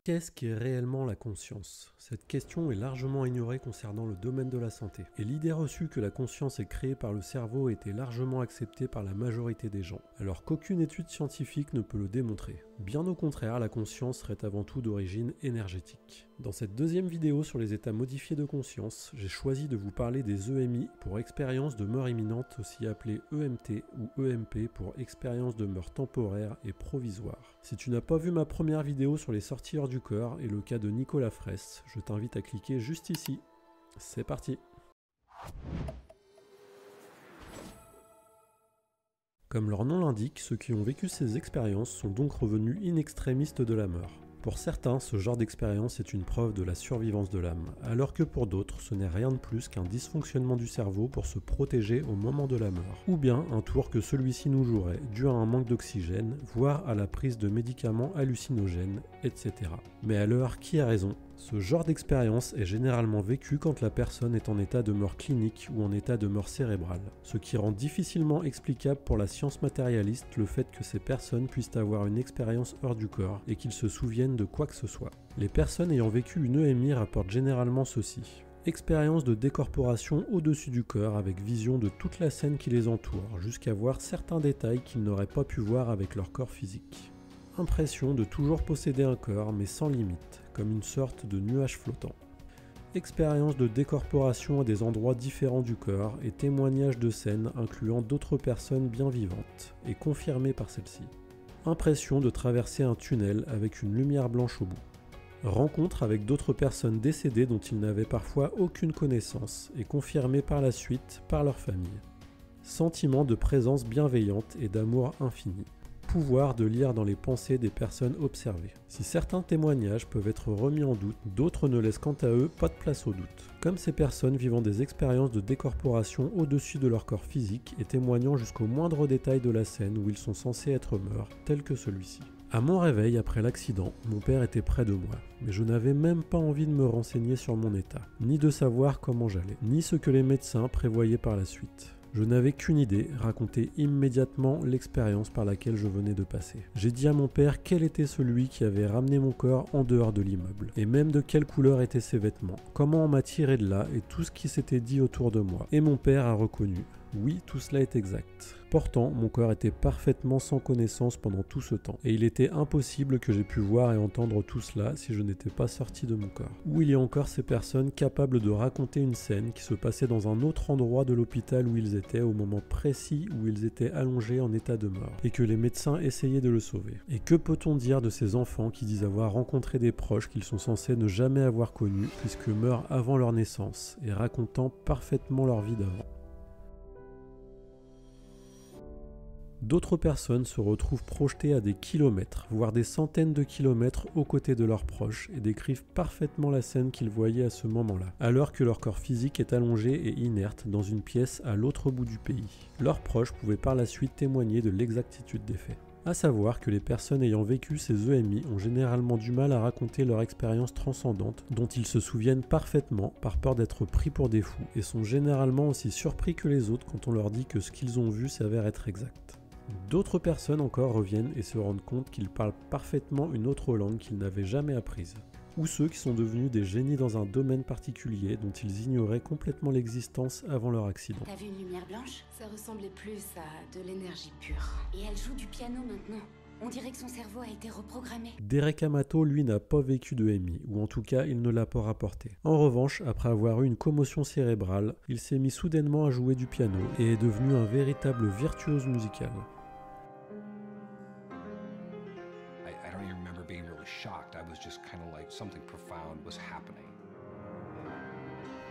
Qu'est-ce qu'est réellement la conscience? Cette question est largement ignorée concernant le domaine de la santé. Et l'idée reçue que la conscience est créée par le cerveau était largement acceptée par la majorité des gens, alors qu'aucune étude scientifique ne peut le démontrer. Bien au contraire, la conscience serait avant tout d'origine énergétique. Dans cette deuxième vidéo sur les états modifiés de conscience, j'ai choisi de vous parler des EMI pour expérience de mort imminente, aussi appelée EMT ou EMP pour expérience de mort temporaire et provisoire. Si tu n'as pas vu ma première vidéo sur les sorties hors du corps et le cas de Nicolas Fraisse, je t'invite à cliquer juste ici. C'est parti! Comme leur nom l'indique, ceux qui ont vécu ces expériences sont donc revenus in extremis de la mort. Pour certains, ce genre d'expérience est une preuve de la survivance de l'âme, alors que pour d'autres, ce n'est rien de plus qu'un dysfonctionnement du cerveau pour se protéger au moment de la mort. Ou bien un tour que celui-ci nous jouerait, dû à un manque d'oxygène, voire à la prise de médicaments hallucinogènes, etc. Mais alors, qui a raison ? Ce genre d'expérience est généralement vécu quand la personne est en état de mort clinique ou en état de mort cérébrale, ce qui rend difficilement explicable pour la science matérialiste le fait que ces personnes puissent avoir une expérience hors du corps et qu'ils se souviennent de quoi que ce soit. Les personnes ayant vécu une EMI rapportent généralement ceci. Expérience de décorporation au-dessus du corps avec vision de toute la scène qui les entoure, jusqu'à voir certains détails qu'ils n'auraient pas pu voir avec leur corps physique. Impression de toujours posséder un corps mais sans limite, comme une sorte de nuage flottant. Expérience de décorporation à des endroits différents du corps et témoignage de scènes incluant d'autres personnes bien vivantes et confirmées par celles-ci. Impression de traverser un tunnel avec une lumière blanche au bout. Rencontre avec d'autres personnes décédées dont ils n'avaient parfois aucune connaissance et confirmées par la suite par leur famille. Sentiment de présence bienveillante et d'amour infini. Pouvoir de lire dans les pensées des personnes observées. Si certains témoignages peuvent être remis en doute, d'autres ne laissent quant à eux pas de place au doute. Comme ces personnes vivant des expériences de décorporation au-dessus de leur corps physique et témoignant jusqu'au moindre détail de la scène où ils sont censés être morts, tel que celui-ci. À mon réveil après l'accident, mon père était près de moi, mais je n'avais même pas envie de me renseigner sur mon état, ni de savoir comment j'allais, ni ce que les médecins prévoyaient par la suite. Je n'avais qu'une idée, raconter immédiatement l'expérience par laquelle je venais de passer. J'ai dit à mon père quel était celui qui avait ramené mon corps en dehors de l'immeuble, et même de quelle couleur étaient ses vêtements, comment on m'a tiré de là et tout ce qui s'était dit autour de moi. Et mon père a reconnu. Oui, tout cela est exact. Pourtant, mon corps était parfaitement sans connaissance pendant tout ce temps, et il était impossible que j'aie pu voir et entendre tout cela si je n'étais pas sorti de mon corps. Ou il y a encore ces personnes capables de raconter une scène qui se passait dans un autre endroit de l'hôpital où ils étaient au moment précis où ils étaient allongés en état de mort, et que les médecins essayaient de le sauver. Et que peut-on dire de ces enfants qui disent avoir rencontré des proches qu'ils sont censés ne jamais avoir connus, puisque meurent avant leur naissance, et racontant parfaitement leur vie d'avant. D'autres personnes se retrouvent projetées à des kilomètres, voire des centaines de kilomètres aux côtés de leurs proches et décrivent parfaitement la scène qu'ils voyaient à ce moment-là, alors que leur corps physique est allongé et inerte dans une pièce à l'autre bout du pays. Leurs proches pouvaient par la suite témoigner de l'exactitude des faits. À savoir que les personnes ayant vécu ces EMI ont généralement du mal à raconter leur expérience transcendante dont ils se souviennent parfaitement par peur d'être pris pour des fous et sont généralement aussi surpris que les autres quand on leur dit que ce qu'ils ont vu s'avère être exact. D'autres personnes encore reviennent et se rendent compte qu'ils parlent parfaitement une autre langue qu'ils n'avaient jamais apprise. Ou ceux qui sont devenus des génies dans un domaine particulier dont ils ignoraient complètement l'existence avant leur accident. T'as vu une lumière blanche? Ça ressemblait plus à de l'énergie pure. Et elle joue du piano maintenant. On dirait que son cerveau a été reprogrammé. Derek Amato, lui, n'a pas vécu de EMI, ou en tout cas, il ne l'a pas rapporté. En revanche, après avoir eu une commotion cérébrale, il s'est mis soudainement à jouer du piano et est devenu un véritable virtuose musical.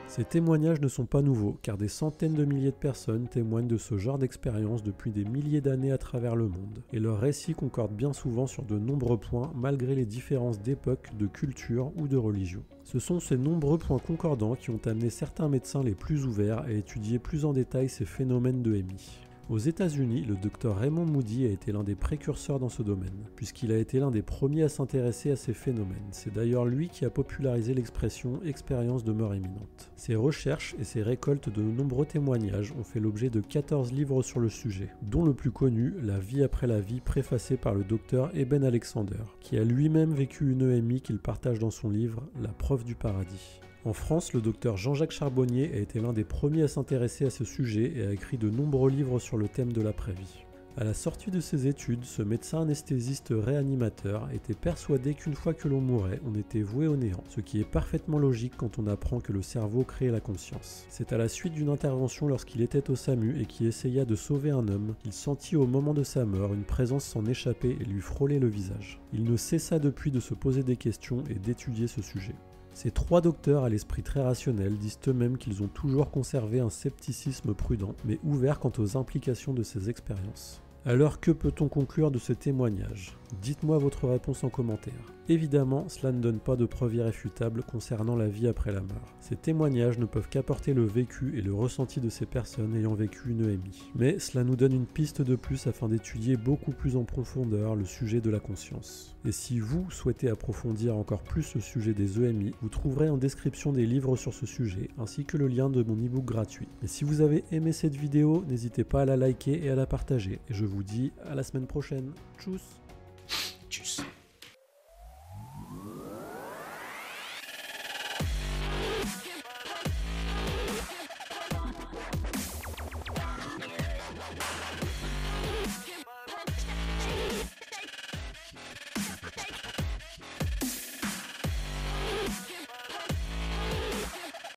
Ces témoignages ne sont pas nouveaux, car des centaines de milliers de personnes témoignent de ce genre d'expérience depuis des milliers d'années à travers le monde, et leurs récits concordent bien souvent sur de nombreux points malgré les différences d'époque, de culture ou de religion. Ce sont ces nombreux points concordants qui ont amené certains médecins les plus ouverts à étudier plus en détail ces phénomènes de EMI. Aux États-Unis, le Dr Raymond Moody a été l'un des précurseurs dans ce domaine, puisqu'il a été l'un des premiers à s'intéresser à ces phénomènes. C'est d'ailleurs lui qui a popularisé l'expression « expérience de mort imminente ». Ses recherches et ses récoltes de nombreux témoignages ont fait l'objet de 14 livres sur le sujet, dont le plus connu, La vie après la vie, préfacé par le Dr Eben Alexander, qui a lui-même vécu une EMI qu'il partage dans son livre « La preuve du paradis ». En France, le docteur Jean-Jacques Charbonnier a été l'un des premiers à s'intéresser à ce sujet et a écrit de nombreux livres sur le thème de l'après-vie. À la sortie de ses études, ce médecin anesthésiste réanimateur était persuadé qu'une fois que l'on mourait, on était voué au néant, ce qui est parfaitement logique quand on apprend que le cerveau crée la conscience. C'est à la suite d'une intervention lorsqu'il était au SAMU et qui essaya de sauver un homme qu'il sentit au moment de sa mort une présence s'en échapper et lui frôler le visage. Il ne cessa depuis de se poser des questions et d'étudier ce sujet. Ces 3 docteurs à l'esprit très rationnel disent eux-mêmes qu'ils ont toujours conservé un scepticisme prudent, mais ouvert quant aux implications de ces expériences. Alors que peut-on conclure de ce témoignage? Dites-moi votre réponse en commentaire. Évidemment, cela ne donne pas de preuves irréfutables concernant la vie après la mort. Ces témoignages ne peuvent qu'apporter le vécu et le ressenti de ces personnes ayant vécu une EMI. Mais cela nous donne une piste de plus afin d'étudier beaucoup plus en profondeur le sujet de la conscience. Et si vous souhaitez approfondir encore plus le sujet des EMI, vous trouverez en description des livres sur ce sujet, ainsi que le lien de mon e-book gratuit. Et si vous avez aimé cette vidéo, n'hésitez pas à la liker et à la partager. Et je vous dis à la semaine prochaine. Tchuss!